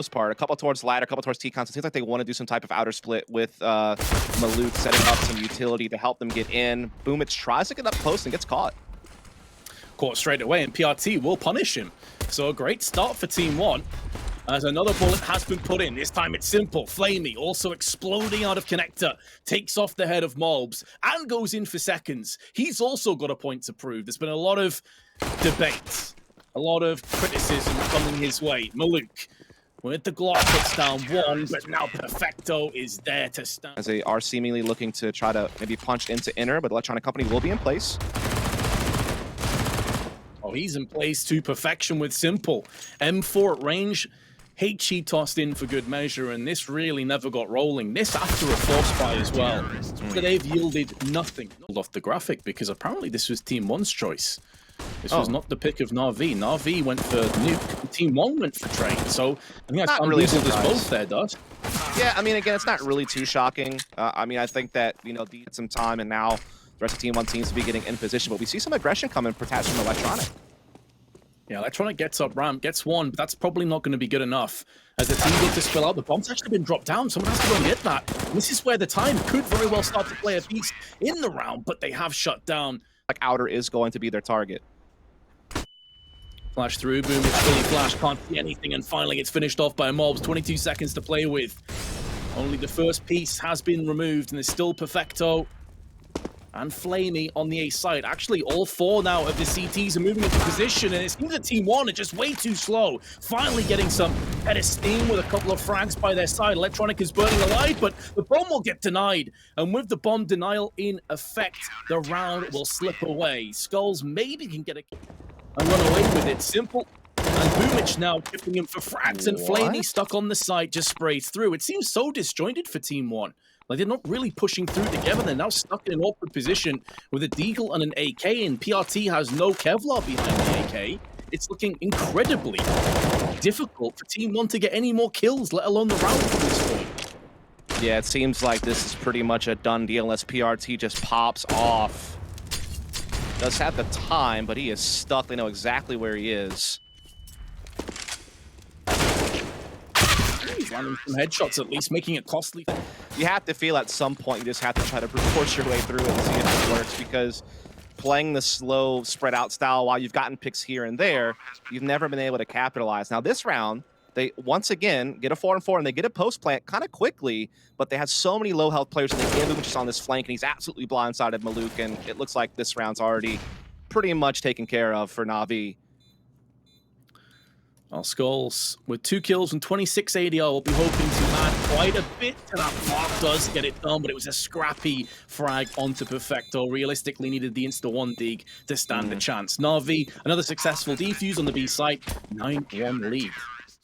most part. A couple towards ladder, a couple towards T-Con. So it seems like they want to do some type of outer split with Maluk setting up some utility to help them get in. Boomich tries to get up close and gets caught. Caught straight away, and PRT will punish him. So a great start for TeamOne. As another bullet has been put in. This time it's simple. Flamey also exploding out of connector. Takes off the head of Mobs and goes in for seconds. He's also got a point to prove. There's been a lot of debate, a lot of criticism coming his way. Maluk with the Glock puts down one, but now Perfecto is there to stand. As they are seemingly looking to try to maybe punch into inner, but Electronic Company will be in place. Oh, he's in place to perfection with Simple. M4 at range. HE tossed in for good measure, and this really never got rolling. This after a force buy as well. So they've yielded nothing. Off the graphic, because apparently this was TeamOne's choice. This was not the pick of Na'Vi. Na'Vi went for Nuke. TeamOne went for Trade. So I think that's really us both there, Dot. Yeah, I mean, again, it's not really too shocking. I mean, I think that, you know, they had some time, and now the rest of TeamOne seems to be getting in position. But we see some aggression coming, perhaps from Electronic. Yeah, Electronic gets up ramp, gets one, but that's probably not going to be good enough. As the team look to spill out, the bomb's actually been dropped down. Someone has to go and get that. And this is where the time could very well start to play a piece in the round, but they have shut down. Like, outer is going to be their target. Flash through, boom, it's fully flash, can't see anything, and finally it's finished off by Mobs. 22 seconds to play with. Only the first piece has been removed, and there's still Perfecto and Flamey on the A side. Actually, all four now of the CTs are moving into position, and it seems that TeamOne are just way too slow. Finally getting some head of steam with a couple of frags by their side. Electronic is burning alive, but the bomb will get denied. And with the bomb denial in effect, the round will slip away. Skulls maybe can get a and run away with it. Simple. And Boomich now giving him for frags, and Flamey stuck on the side just sprays through. It seems so disjointed for TeamOne. Like, they're not really pushing through together. They're now stuck in an awkward position with a Deagle and an AK, and PRT has no Kevlar behind the AK. It's looking incredibly difficult for TeamOne to get any more kills, let alone the round at this point. Yeah, it seems like this is pretty much a done deal unless PRT just pops off. Does have the time, but he is stuck. They know exactly where he is. He's landing some headshots at least, making it costly. You have to feel at some point you just have to try to force your way through it and see if it works, because playing the slow spread out style while you've gotten picks here and there, you've never been able to capitalize. Now this round, they once again get a 4-4 and they get a post plant kind of quickly, but they had so many low health players and they get him just on this flank, and he's absolutely blindsided Maluk, and it looks like this round's already pretty much taken care of for Na'Vi. Well, Skulls with 2 kills and 26 ADR will be hoping to add quite a bit to that mark. Does get it done, but it was a scrappy frag onto Perfecto. Realistically needed the insta-1 dig to stand a chance. Na'Vi, another successful defuse on the B site, 9-1 lead.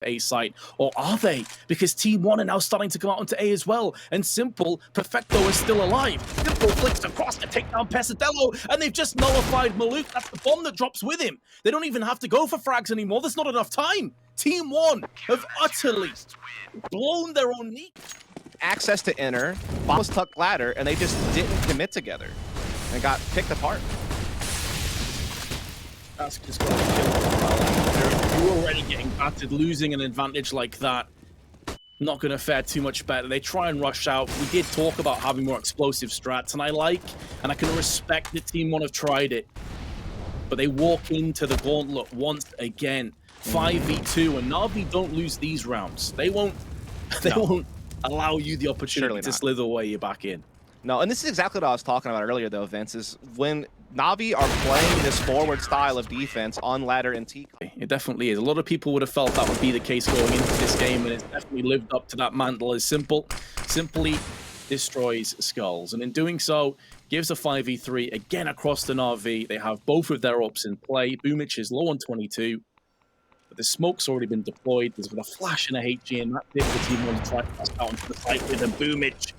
A site, or are they? Because TeamOne are now starting to come out onto A as well, and Simple, Perfecto is still alive. Simple flicks across to take down Pesadello, and they've just nullified Maluk. That's the bomb that drops with him. They don't even have to go for frags anymore. There's not enough time. TeamOne have utterly blown their own knee. Access to inner, bomb was tucked ladder, and they just didn't commit together and got picked apart. That's just going to kill them. You're already getting battered. Losing an advantage like that, not going to fare too much better. They try and rush out. We did talk about having more explosive strats, and I can respect that TeamOne have tried it. But they walk into the gauntlet once again. 5v2, and Na'Vi don't lose these rounds. They won't allow you the opportunity to slither away you back in. No, and this is exactly what I was talking about earlier, though, Vince, is when Na'Vi are playing this forward style of defense on ladder and T. It definitely is. A lot of people would have felt that would be the case going into this game, and it's definitely lived up to that mantle. As simply destroys Skulls, and in doing so, gives a 5v3 again across the Na'Vi. They have both of their ops in play. Boomich is low on 22. But the smoke's already been deployed. There's been a flash and a HG, and that's it for TeamOne to try to pass out onto the site with a Boomich.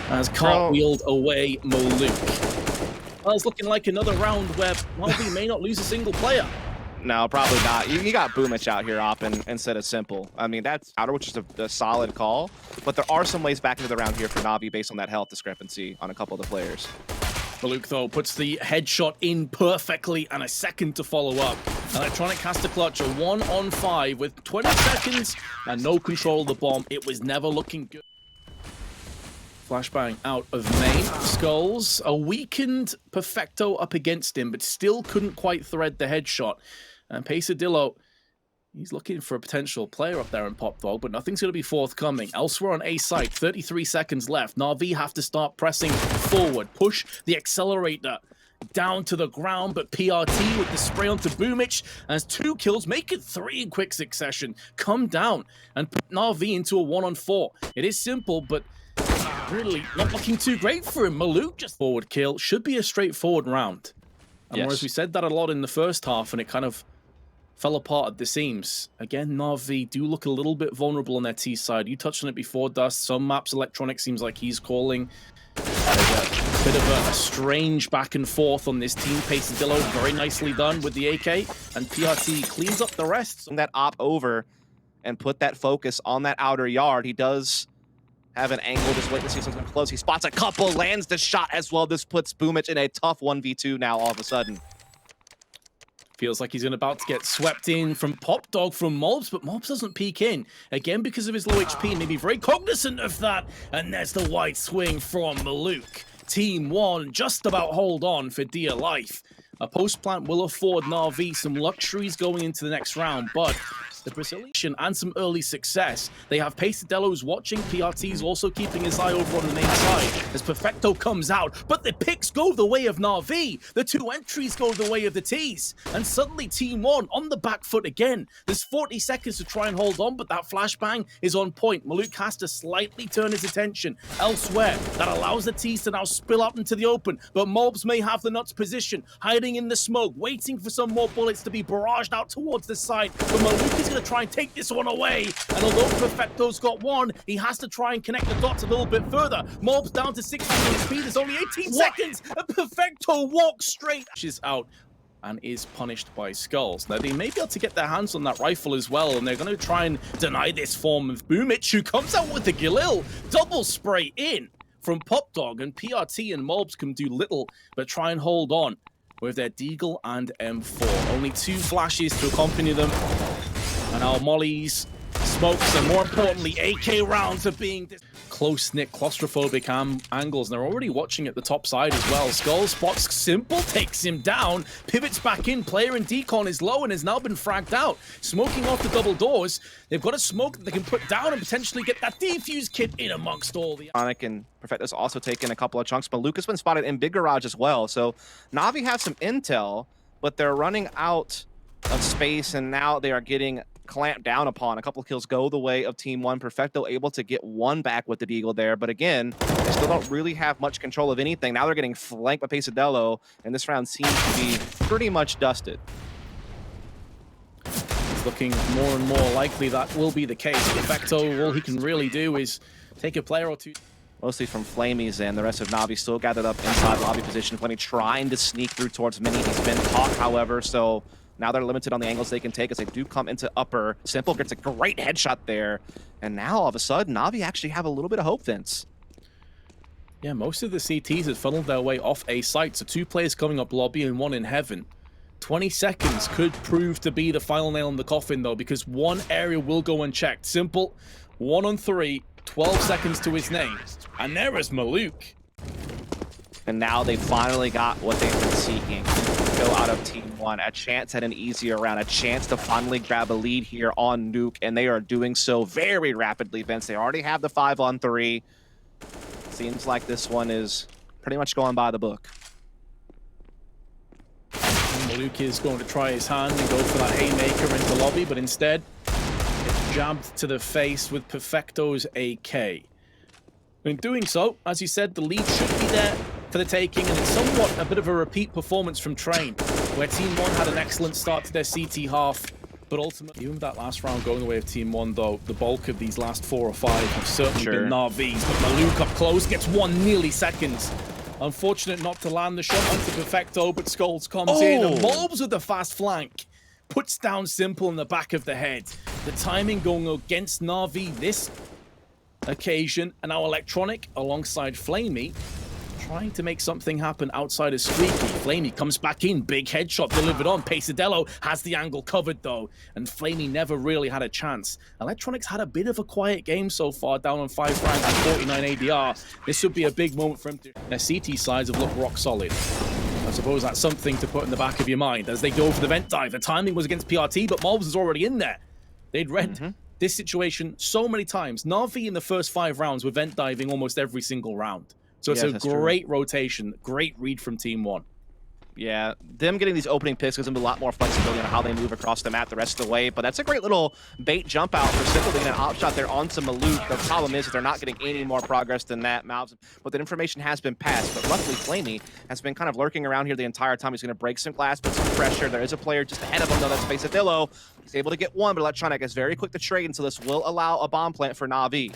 Has cartwheeled away Maluk. Well, it's looking like another round where Na'Vi may not lose a single player. No, probably not. You got Boomich out here opping instead of Simple. I mean, that's outer, which is a solid call, but there are some ways back into the round here for Na'Vi based on that health discrepancy on a couple of the players. Maluk, though, puts the headshot in perfectly and a second to follow up. Electronic has to clutch a 1-on-5 with 20 seconds and no control of the bomb. It was never looking good. Flashbang out of main. Skulls, a weakened Perfecto up against him, but still couldn't quite thread the headshot. And Pesadillo, he's looking for a potential player up there in Pop Dog, but nothing's going to be forthcoming. Elsewhere on A site, 33 seconds left. Na'Vi have to start pressing forward. Push the accelerator down to the ground, but PRT with the spray onto Boomich has 2 kills, make it 3 in quick succession. Come down and put Na'Vi into a 1-on-4. It is simple, but really not looking too great for him. Maluk just forward kill. Should be a straightforward round. And Yes. whereas we said that a lot in the first half and it kind of fell apart at the seams. Again, Na'Vi do look a little bit vulnerable on their T side. You touched on it before, Dust. Some maps Electronic seems like he's calling. There's a bit of a strange back and forth on this team. Pesadillo very nicely done with the AK, and PRT cleans up the rest. That op over and put that focus on that outer yard. He does have an angle, just waiting to see if something close. He spots a couple, lands the shot as well. This puts Boomich in a tough 1v2 now all of a sudden. Feels like he's about to get swept in from Pop Dog from Mobs, but Mobs doesn't peek in. Again, because of his low HP, maybe very cognizant of that. And there's the wide swing from Maluk. TeamOne just about hold on for dear life. A post-plant will afford Na'Vi some luxuries going into the next round, but the Brazilian and some early success. They have Pesadillo's watching. PRT's also keeping his eye over on the main side as Perfecto comes out. But the picks go the way of Na'Vi. The 2 entries go the way of the T's. And suddenly TeamOne on the back foot again. There's 40 seconds to try and hold on, but that flashbang is on point. Maluk has to slightly turn his attention elsewhere. That allows the T's to now spill out into the open. But Mobs may have the nuts position, hiding in the smoke, waiting for some more bullets to be barraged out towards the side. But Maluk is going to try and take this one away, and although Perfecto's got 1, he has to try and connect the dots a little bit further. Mob's down to 16 HP, there's only 18 seconds, and Perfecto walks straight. She's out and is punished by Skulls. Now, they may be able to get their hands on that rifle as well, and they're going to try and deny this form of Boomich, who comes out with the Galil. Double spray in from Pop Dog, and PRT and Mobs can do little but try and hold on with their Deagle and M4. Only 2 flashes to accompany them. And our mollies, smokes, and more importantly, AK rounds are being close-knit, claustrophobic angles. And they're already watching at the top side as well. Skull spots Simple, takes him down, pivots back in. Player in decon is low and has now been fragged out. Smoking off the double doors. They've got a smoke that they can put down and potentially get that defuse kit in amongst all the... Sonic and Perfecto's also taken a couple of chunks, but Lucas been spotted in Big Garage as well. So Na'Vi have some intel, but they're running out of space, and now they are getting clamped down upon. A couple of kills go the way of TeamOne. Perfecto able to get 1 back with the Deagle there, but again, they still don't really have much control of anything. Now they're getting flanked by Pesadillo, and this round seems to be pretty much dusted. It's looking more and more likely that will be the case. Perfecto, all he can really do is take a player or 2. Mostly from Flamey's end. The rest of Na'Vi still gathered up inside lobby position. Plenty trying to sneak through towards Mini. He's been caught, however, so now they're limited on the angles they can take as they do come into upper. Simple gets a great headshot there. And now, all of a sudden, Na'Vi actually have a little bit of hope, Vince. Yeah, most of the CTs have funneled their way off A site, so 2 players coming up lobby and 1 in heaven. 20 seconds could prove to be the final nail in the coffin, though, because 1 area will go unchecked. Simple, 1 on 3, 12 seconds to his name. And there is Maluk. And now they finally got what they've been seeking. Go out of TeamOne, a chance at an easier round, a chance to finally grab a lead here on Nuke, and they are doing so very rapidly, Vince. They already have the 5-on-3. Seems like this one is pretty much going by the book. Maluk is going to try his hand and go for that haymaker into lobby, but instead it's jabbed to the face with Perfecto's AK. In doing so, as you said, the lead should be there for the taking, and it's somewhat a bit of a repeat performance from Train, where TeamOne had an excellent start to their CT half, but ultimately, even with that last round going the way of TeamOne, though, the bulk of these last 4 or 5 have certainly been Na'Vi's, but Maluk up close gets 1 nearly seconds. Unfortunate not to land the shot onto Perfecto, but Skulls comes in, and Mobs with the fast flank puts down Simple in the back of the head. The timing going against Na'Vi this occasion, and now Electronic alongside Flamey trying to make something happen outside of Squeaky. Flamey comes back in, big headshot delivered on. Pesadillo has the angle covered though, and Flamey never really had a chance. Electronics had a bit of a quiet game so far, down on 5 frags and 49 ADR. This would be a big moment for him to... Their CT sides have looked rock solid. I suppose that's something to put in the back of your mind as they go for the vent dive. The timing was against PRT, but Mobs is already in there. They'd read this situation so many times. Na'Vi in the first 5 rounds were vent diving almost every single round. So it's a great rotation, great read from TeamOne. Yeah, them getting these opening picks gives them a lot more flexibility on how they move across the map the rest of the way, but that's a great little bait jump out for Simple getting an op shot there onto Maluk. The problem is that they're not getting any more progress than that. But the information has been passed, but luckily Flamey has been kind of lurking around here the entire time. He's going to break some glass, put some pressure. There is a player just ahead of him, though. That's Pesadillo. He's able to get one, but Electronic is very quick to trade, and so this will allow a bomb plant for Na'Vi.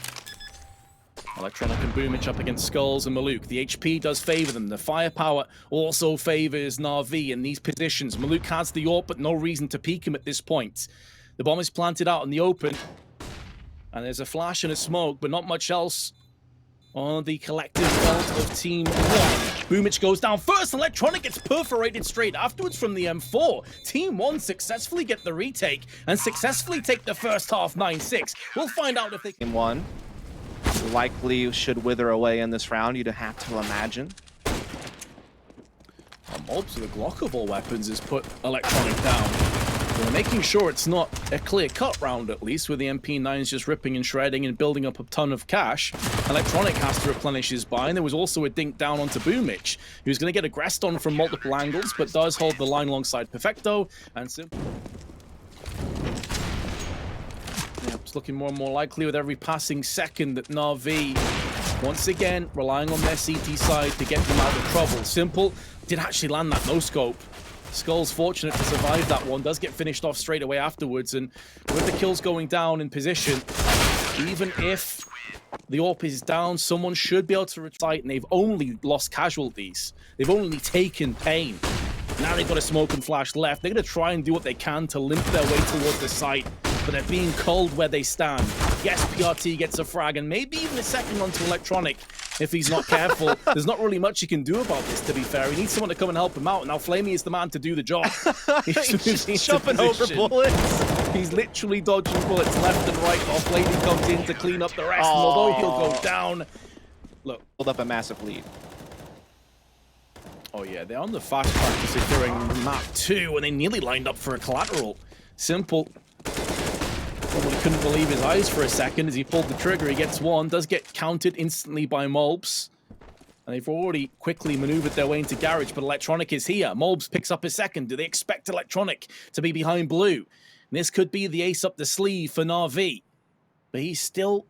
Electronic and Boomich up against Skulls and Maluk. The HP does favor them. The firepower also favors Na'Vi in these positions. Maluk has the AWP, but no reason to peek him at this point. The bomb is planted out in the open. And there's a flash and a smoke, but not much else on the collective belt of TeamOne. Boomich goes down first. Electronic gets perforated straight afterwards from the M4. TeamOne successfully get the retake and successfully take the first half 9-6. We'll find out if they can. Game 1. Likely should wither away in this round, you'd have to imagine. Mobs with the Glockable weapons has put Electronic down. They're making sure it's not a clear-cut round, at least, with the MP9s just ripping and shredding and building up a ton of cash. Electronic has to replenish his buy, and there was also a dink down onto Boomich, who's going to get aggressed on from multiple angles, but does hold the line alongside Perfecto, and Simple. It's looking more and more likely with every passing second that Na'Vi, once again, relying on their CT side to get them out of trouble. Simple did actually land that no-scope. Skull's fortunate to survive that one, does get finished off straight away afterwards, and with the kills going down in position, even if the AWP is down, someone should be able to recite, and they've only lost casualties. They've only taken pain. Now they've got a smoke and flash left. They're going to try and do what they can to limp their way towards the site, but they're being culled where they stand. Yes, PRT gets a frag, and maybe even a second onto Electronic if he's not careful. There's not really much he can do about this, to be fair. He needs someone to come and help him out. Now Flamey is the man to do the job. He's jumping over bullets. He's literally dodging bullets left and right while Flamey comes in to clean up the rest. And although he'll go down, look. Build up a massive lead. Oh yeah, they're on the fast track to securing map 2, and they nearly lined up for a collateral. Simple probably couldn't believe his eyes for a second as he pulled the trigger. He gets one, does get counted instantly by Mobs. And they've already quickly maneuvered their way into Garage, but Electronic is here. Mobs picks up his second. Do they expect Electronic to be behind Blue? And this could be the ace up the sleeve for Na'Vi. But he's still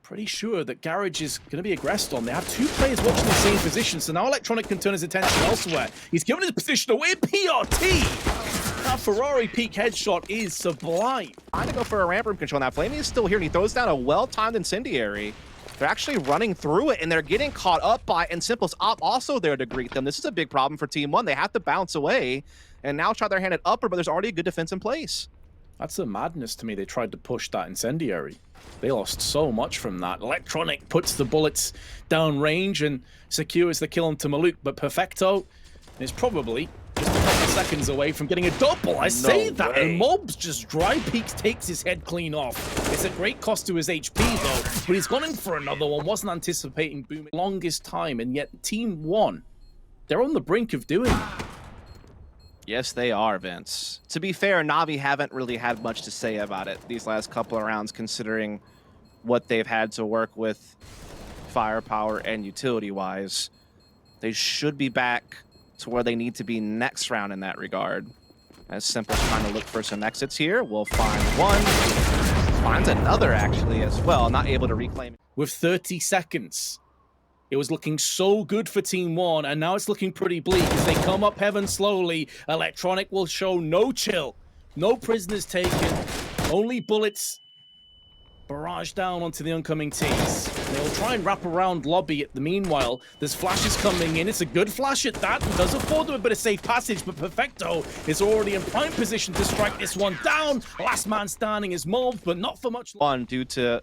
pretty sure that Garage is going to be aggressed on. They have 2 players watching the same position, so now Electronic can turn his attention elsewhere. He's given his position away. PRT! That Ferrari peak headshot is sublime. Trying to go for a ramp room control now. Flamey is still here, and he throws down a well-timed incendiary. They're actually running through it, and they're getting caught up by, and Simple's op also there to greet them. This is a big problem for TeamOne. They have to bounce away, and now try their hand at upper, but there's already a good defense in place. That's a madness to me. They tried to push that incendiary. They lost so much from that. Electronic puts the bullets down range and secures the kill onto Maluk, but Perfecto is probably just a couple seconds away from getting a double. I say that, and Mobs just dry peaks, takes his head clean off. It's a great cost to his HP though, but he's gone in for another one. Wasn't anticipating booming longest time, and yet TeamOne, they're on the brink of doing it. Yes, they are, Vince. To be fair, Na'Vi haven't really had much to say about it these last couple of rounds, considering what they've had to work with firepower and utility-wise. They should be back to where they need to be next round in that regard. As Simple's trying to look for some exits here. We'll find one. Finds another, actually, as well. Not able to reclaim it. With 30 seconds. It was looking so good for TeamOne, and now it's looking pretty bleak as they come up heaven slowly. Electronic will show no chill. No prisoners taken. Only bullets barrage down onto the oncoming tees. They'll try and wrap around lobby at the meanwhile. There's flashes coming in. It's a good flash at that and does afford them a bit of safe passage, but Perfecto is already in prime position to strike this one down. Last man standing is Mobs, but not for much longer. Due to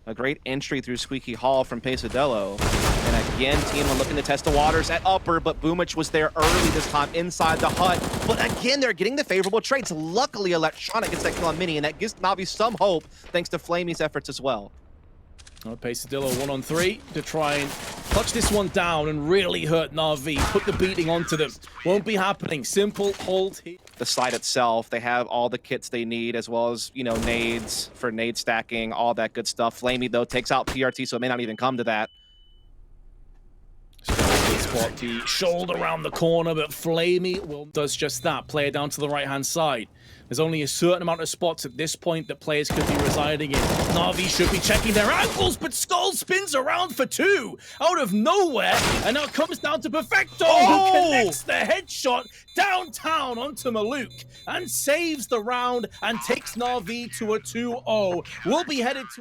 A great entry through Squeaky Hall from Pesadillo. And again, TeamOne looking to test the waters at upper, but Boomich was there early this time inside the hut. But again, they're getting the favorable trades. Luckily, Electronic gets that kill on Mini, and that gives Navi some hope thanks to Flamey's efforts as well. Pesadillo 1-on-3 to try and touch this one down and really hurt Na'Vi. Put the beating onto them. Won't be happening. Simple hold here. The site itself, they have all the kits they need, as well as, you know, nades for nade stacking, all that good stuff. Flamey, though, takes out PRT, so it may not even come to that. Spot the shoulder around the corner, but Flamey does just that. Player down to the right-hand side. There's only a certain amount of spots at this point that players could be residing in. Na'Vi should be checking their angles, but Skull spins around for two out of nowhere, and now it comes down to Perfecto, who connects the headshot downtown onto Maluk and saves the round and takes Na'Vi to a 2-0. We'll be headed to...